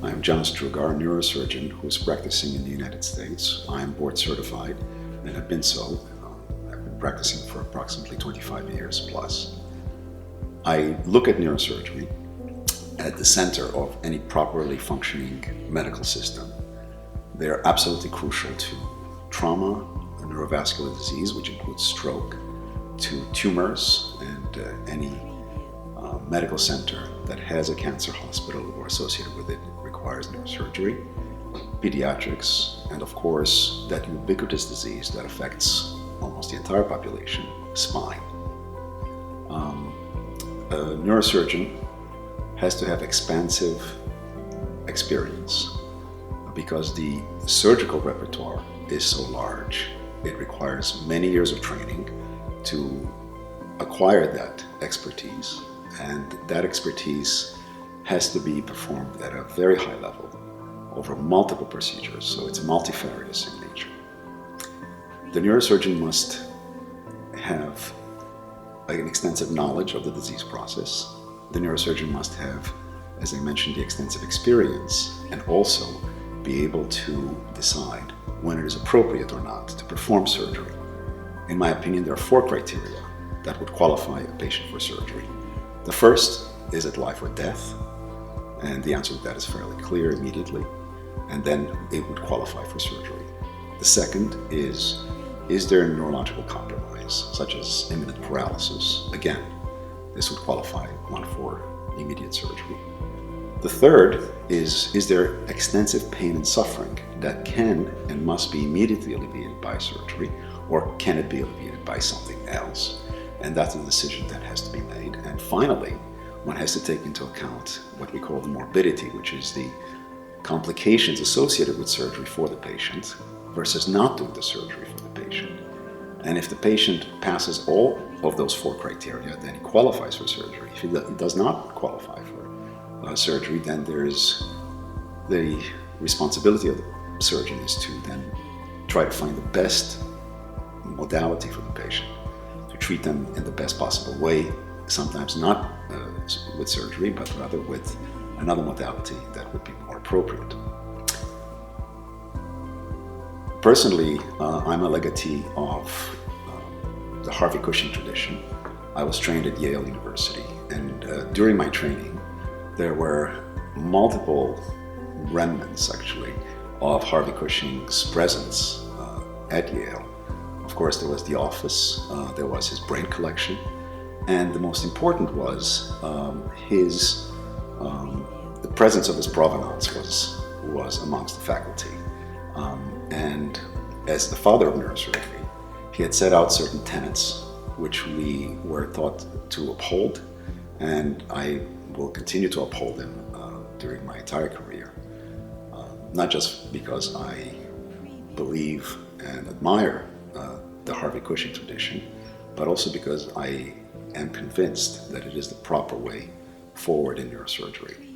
I'm John Strugar, a neurosurgeon who is practicing in the United States. I'm board certified and have been so. I've been practicing for approximately 25 years plus. I look at neurosurgery at the center of any properly functioning medical system. They're absolutely crucial to trauma, neurovascular disease, which includes stroke, to tumors, and any medical center that has a cancer hospital or associated with it requires neurosurgery, pediatrics, and of course that ubiquitous disease that affects almost the entire population, spine. A neurosurgeon has to have expansive experience because the surgical repertoire is so large. It requires many years of training to acquire that expertise, and that expertise has to be performed at a very high level over multiple procedures, so it's multifarious in nature. The neurosurgeon must have an extensive knowledge of the disease process. The neurosurgeon must have, as I mentioned, the extensive experience and also be able to decide when it is appropriate or not to perform surgery. In my opinion, there are 4 criteria that would qualify a patient for surgery. The first, is it life or death? And the answer to that is fairly clear immediately, and then it would qualify for surgery. The second is there a neurological compromise, such as imminent paralysis? Again, this would qualify one for immediate surgery. The third is there extensive pain and suffering that can and must be immediately alleviated by surgery, or can it be alleviated by something else? And that's a decision that has to be made. And finally, one has to take into account what we call the morbidity, which is the complications associated with surgery for the patient versus not doing the surgery for the patient. And if the patient passes all of those 4 criteria, then he qualifies for surgery. If he does not qualify for surgery, then there's the responsibility of the surgeon is to then try to find the best modality for the patient, to treat them in the best possible way, sometimes not with surgery, but rather with another modality that would be more appropriate. Personally, I'm a legatee of the Harvey Cushing tradition. I was trained at Yale University, and during my training, there were multiple remnants, actually, of Harvey Cushing's presence at Yale. Of course, there was the office, there was his brain collection, and the most important was the presence of his provenance was amongst the faculty. And as the father of neurosurgery, he had set out certain tenets which we were taught to uphold, and I will continue to uphold them during my entire career. Not just because I believe and admire the Harvey Cushing tradition, but also because I am convinced that it is the proper way forward in neurosurgery.